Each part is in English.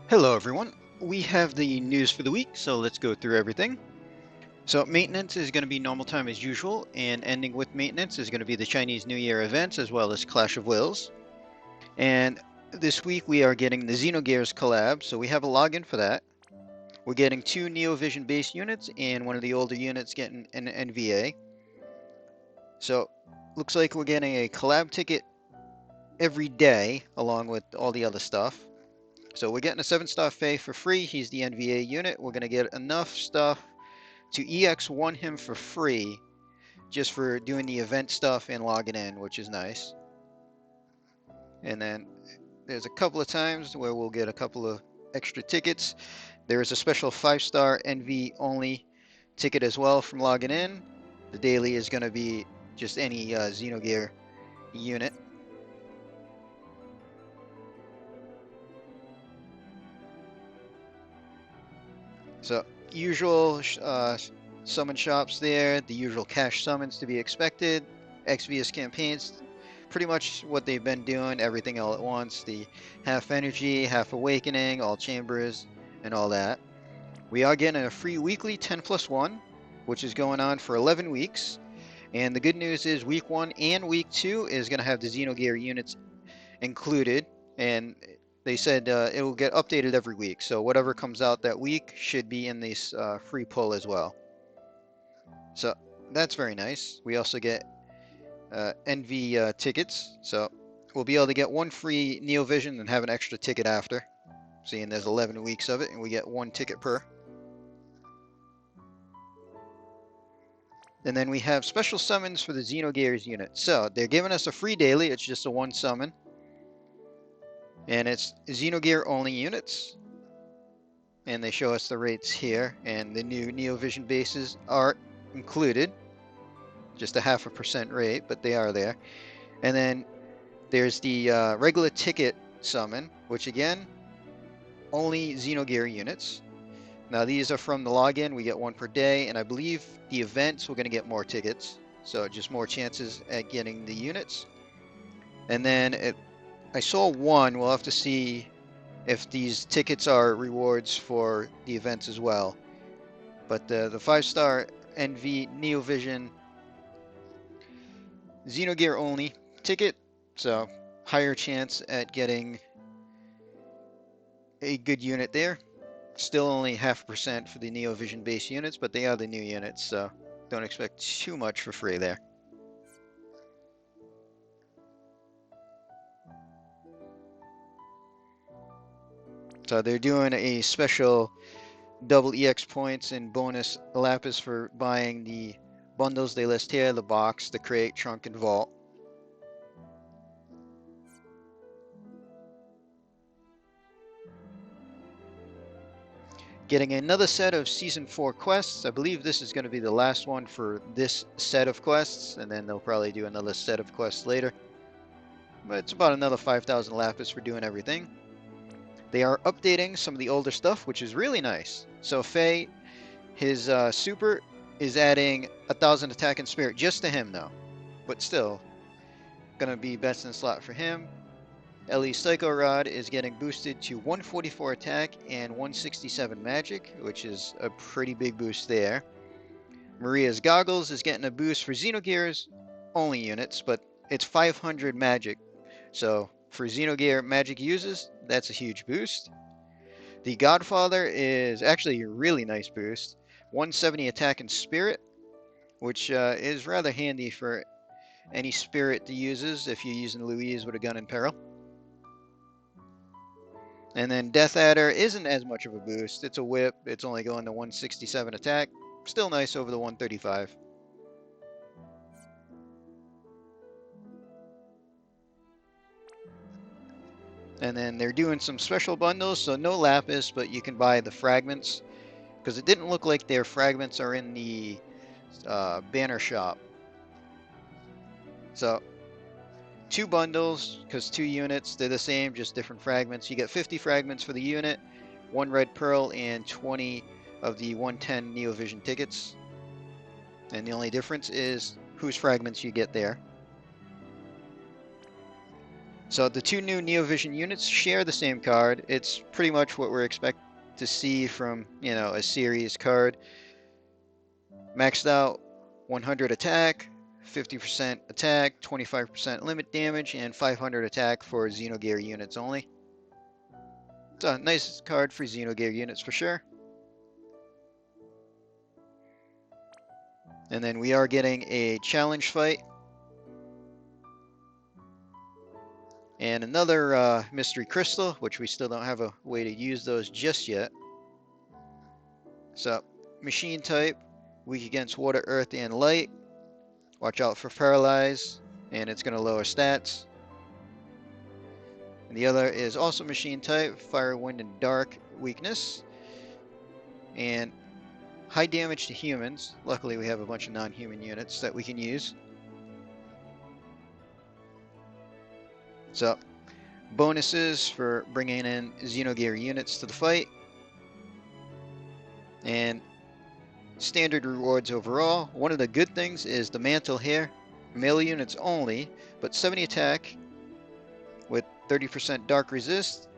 Hello everyone, we have the news for the week, so let's go through everything. So maintenance is going to be normal time as usual, and ending with maintenance is going to be the Chinese New Year events as well as Clash of Wills. And this week we are getting the Xenogears Collab, so we have a login for that. We're getting 2 NeoVision base units and one of the older units getting an NVA. So looks like we're getting a collab ticket every day along with all the other stuff. So we're getting a 7-star Fei for free. He's the NVA unit. We're going to get enough stuff to EX1 him for free just for doing the event stuff and logging in, which is nice. And then there's a couple of times where we'll get a couple of extra tickets. There is a special 5-star NV only ticket as well from logging in. The daily is going to be just any Xenogear unit. So usual summon shops there, the usual cash summons to be expected, XVS campaigns, pretty much what they've been doing, everything all at once, the half energy, half awakening, all chambers, and all that. We are getting a free weekly 10+1, which is going on for 11 weeks. And the good news is week 1 and week 2 is going to have the Xenogear units included. And they said it will get updated every week. So whatever comes out that week should be in this free pull as well. So that's very nice. We also get NV tickets. So we'll be able to get 1 free NeoVision and have an extra ticket after. Seeing there's 11 weeks of it and we get 1 ticket per. And then we have special summons for the Xenogears unit. So they're giving us a free daily. It's just a 1 summon. And it's Xenogear only units. And they show us the rates here. And the new NeoVision bases are included. Just a 0.5% rate, but they are there. And then there's the regular ticket summon, which again, only Xenogear units. Now these are from the login. We get 1 per day. And I believe the events, we're going to get more tickets. So just more chances at getting the units. And then I saw 1. We'll have to see if these tickets are rewards for the events as well. But the 5-star NV NeoVision Xenogear only ticket, so higher chance at getting a good unit there. Still only 0.5% for the NeoVision base units, but they are the new units, so don't expect too much for free there. So they're doing a special double EX points and bonus lapis for buying the bundles they list here, the box, the crate, trunk, and vault. Getting another set of Season 4 quests. I believe this is going to be the last one for this set of quests, and then they'll probably do another set of quests later. But it's about another 5,000 lapis for doing everything. They are updating some of the older stuff, which is really nice. So Fei, his super is adding 1,000 attack and spirit just to him though. But still, gonna be best in slot for him. Ellie's Psycho Rod is getting boosted to 144 attack and 167 magic, which is a pretty big boost there. Maria's Goggles is getting a boost for Xenogears only units, but it's 500 magic. So for Xenogear magic uses, that's a huge boost. The Godfather is actually a really nice boost. 170 attack and spirit, which is rather handy for any spirit to uses if you're using Louise with a gun in peril. And then Death Adder isn't as much of a boost. It's a whip. It's only going to 167 attack. Still nice over the 135. And then they're doing some special bundles, so no Lapis, but you can buy the fragments. Because it didn't look like their fragments are in the banner shop. So 2 bundles, because 2 units, they're the same, just different fragments. You get 50 fragments for the unit, 1 red pearl, and 20 of the 110 NeoVision tickets. And the only difference is whose fragments you get there. So the two new Neovision units share the same card. It's pretty much what we're expected to see from, you know, a series card. Maxed out 100 attack, 50% attack, 25% limit damage, and 500 attack for Xenogear units only. It's a nice card for Xenogear units for sure. And then we are getting a challenge fight. And another mystery crystal, which we still don't have a way to use those just yet. So, machine type, weak against water, earth, and light. Watch out for paralyze, and it's going to lower stats. And the other is also machine type, fire, wind, and dark weakness. And high damage to humans. Luckily, we have a bunch of non-human units that we can use. So, bonuses for bringing in Xenogear units to the fight. And standard rewards overall. One of the good things is the mantle here. Melee units only, but 70 attack with 30% dark resist.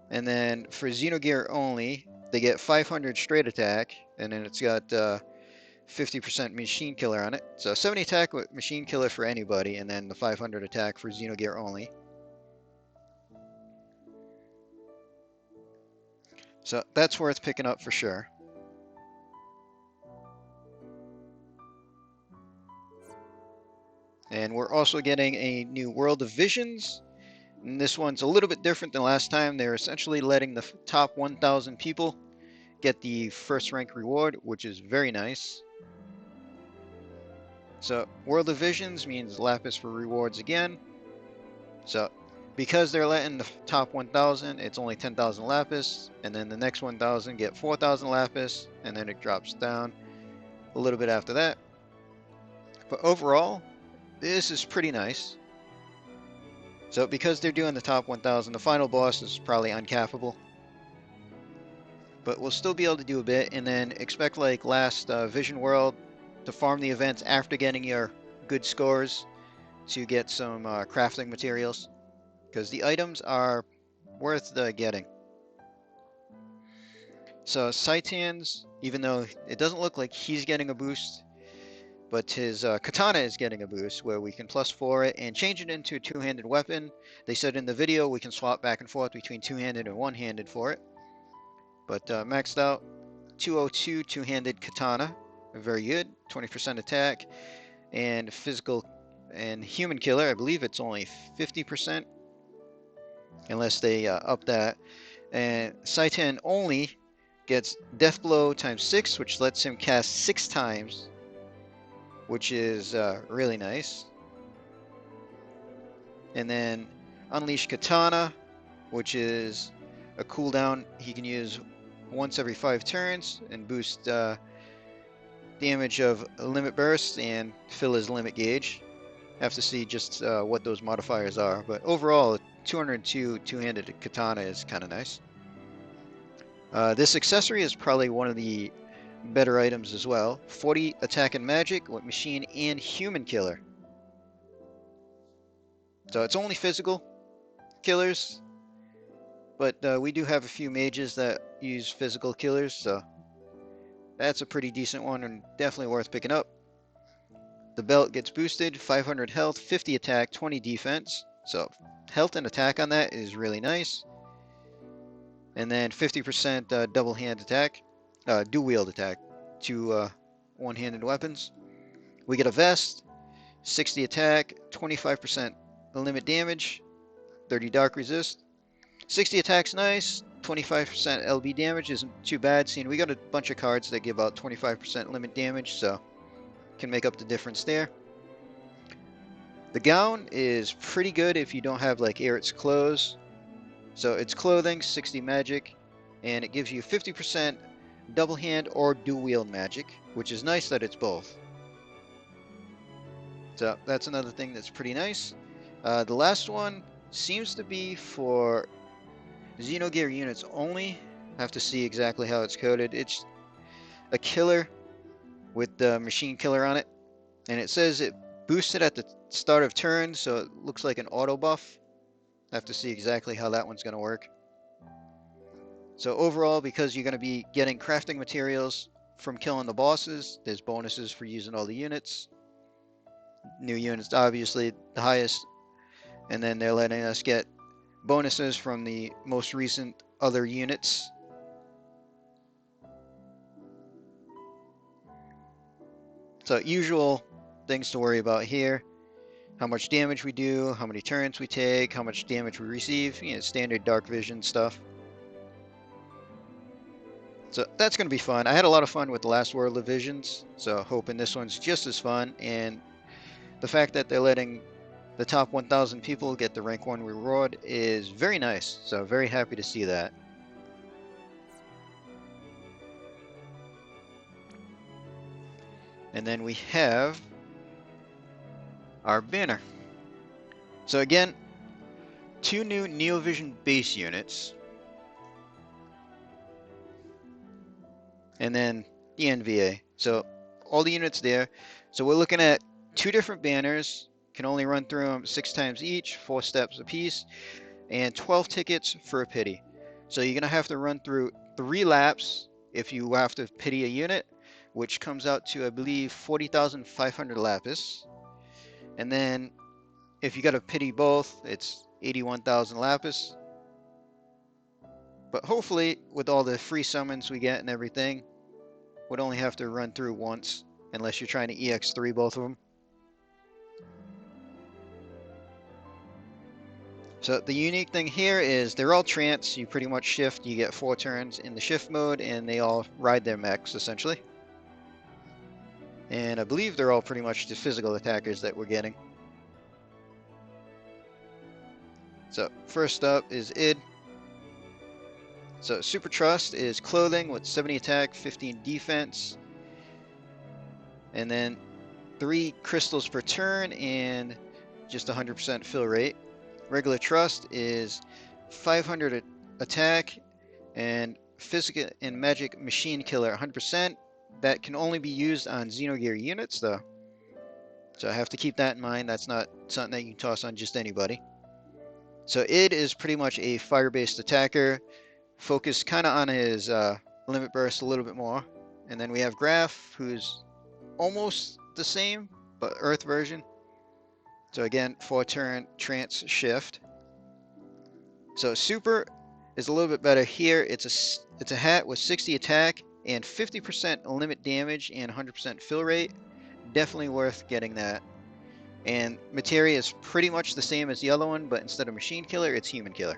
And then for Xenogear only, they get 500 straight attack, and then it's got 50% machine killer on it. So 70 attack with machine killer for anybody, and then the 500 attack for Xenogear only. So that's worth picking up for sure. And we're also getting a new World of Visions. And this one's a little bit different than last time. They're essentially letting the top 1,000 people get the first rank reward, which is very nice. So World of Visions means lapis for rewards again. So because they're letting the top 1,000, it's only 10,000 lapis, and then the next 1,000 get 4,000 lapis, and then it drops down a little bit after that. But overall, this is pretty nice. So because they're doing the top 1,000, the final boss is probably uncappable. But we'll still be able to do a bit, and then expect like last Vision World to farm the events after getting your good scores to get some crafting materials, because the items are worth getting. So Saitans, even though it doesn't look like he's getting a boost, but his katana is getting a boost where we can +4 it and change it into a two-handed weapon. They said in the video we can swap back and forth between two-handed and one-handed for it. But maxed out 202 two-handed katana, very good, 20% attack, and physical and human killer, I believe it's only 50%, unless they up that. And Saitan only gets death blow ×6, which lets him cast 6 times, which is really nice. And then Unleash Katana, which is a cooldown he can use once every 5 turns and boost damage of limit burst and fill his limit gauge. Have to see just what those modifiers are, but overall 202 two-handed katana is kind of nice. This accessory is probably one of the better items as well. 40 attack and magic with machine and human killer. So it's only physical killers, but we do have a few mages that use physical killers, so that's a pretty decent one and definitely worth picking up. The belt gets boosted, 500 health, 50 attack, 20 defense. So health and attack on that is really nice. And then 50% double hand attack, dual wield attack, to one-handed weapons. We get a vest, 60 attack, 25% limit damage, 30 dark resist. 60 attack's nice, 25% LB damage isn't too bad, seeing we got a bunch of cards that give out 25% limit damage, so can make up the difference there. The gown is pretty good if you don't have like Eric's clothes. So it's clothing, 60 magic, and it gives you 50% double hand or dual wield magic, which is nice that it's both. So that's another thing that's pretty nice. The last one seems to be for Xenogear units only. Have to see exactly how it's coded. It's a killer with the machine killer on it, and it says it boosted at the start of turn, so it looks like an auto buff. I have to see exactly how that one's going to work. So overall, because you're going to be getting crafting materials from killing the bosses, there's bonuses for using all the units. New units, obviously, the highest. And then they're letting us get bonuses from the most recent other units. So usual things to worry about here. How much damage we do, how many turns we take, how much damage we receive. You know, standard dark vision stuff. So that's going to be fun. I had a lot of fun with the last World of Visions, so hoping this one's just as fun. And the fact that they're letting the top 1,000 people get the rank 1 reward is very nice. So very happy to see that. And then we have our banner. So again, 2 new Neovision base units. And then the NVA. So all the units there. So we're looking at 2 different banners. Can only run through them 6 times each, 4 steps apiece, and 12 tickets for a pity. So you're going to have to run through 3 laps if you have to pity a unit, which comes out to, I believe, 40,500 lapis. And then if you got to pity both, it's 81,000 lapis. But hopefully, with all the free summons we get and everything, we'd only have to run through once, unless you're trying to EX3 both of them. So the unique thing here is they're all trance. You pretty much shift. You get 4 turns in the shift mode, and they all ride their mechs, essentially. And I believe they're all pretty much the physical attackers that we're getting. So first up is id. So Super Trust is clothing with 70 attack, 15 defense. And then 3 crystals per turn and just 100% fill rate. Regular Trust is 500 attack and physical and magic machine killer 100%. That can only be used on Xenogear units though. So I have to keep that in mind. That's not something that you can toss on just anybody. So id is pretty much a fire-based attacker, focused kind of on his limit burst a little bit more. And then we have Grahf, who's almost the same, but Earth version. So again, 4-turn trance shift. So super is a little bit better here. It's a hat with 60 attack and 50% limit damage and 100% fill rate. Definitely worth getting that. And Materia is pretty much the same as the other one, but instead of machine killer, it's human killer.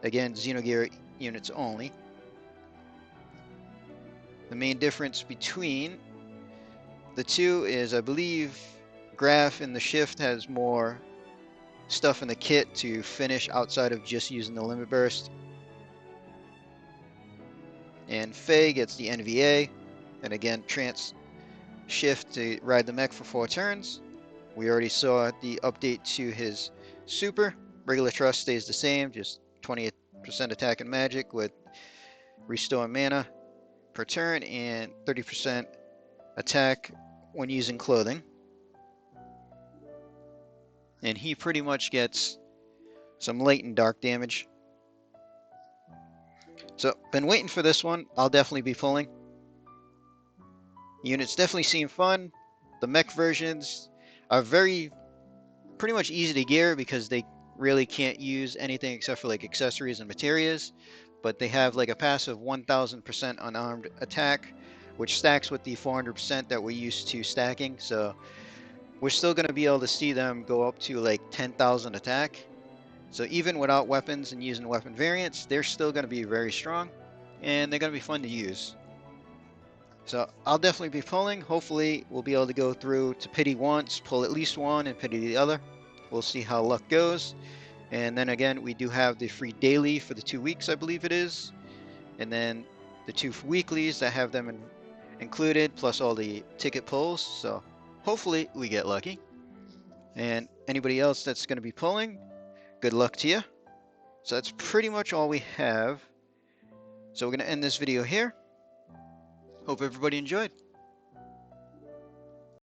Again, Xenogear units only. The main difference between the two is, I believe, Grahf in the shift has more stuff in the kit to finish outside of just using the limit burst. And Fei gets the NVA, and again, trance shift to ride the mech for 4 turns. We already saw the update to his super. Regular Trust stays the same, just 20% attack and magic with restore mana per turn and 30% attack when using clothing. And he pretty much gets some latent dark damage. So, been waiting for this one. I'll definitely be pulling. Units definitely seem fun. The mech versions are pretty much easy to gear because they really can't use anything except for like accessories and materias. But they have like a passive 1000% unarmed attack, which stacks with the 400% that we're used to stacking. So we're still going to be able to see them go up to like 10,000 attack. So even without weapons and using weapon variants, they're still going to be very strong, and they're going to be fun to use. So I'll definitely be pulling. Hopefully we'll be able to go through to pity once, pull at least one, and pity the other. We'll see how luck goes. And then again, we do have the free daily for the 2 weeks, I believe it is. And then the 2 weeklies that have them included, plus all the ticket pulls. So hopefully we get lucky. And anybody else that's going to be pulling, good luck to you. So that's pretty much all we have. So we're going to end this video here. Hope everybody enjoyed.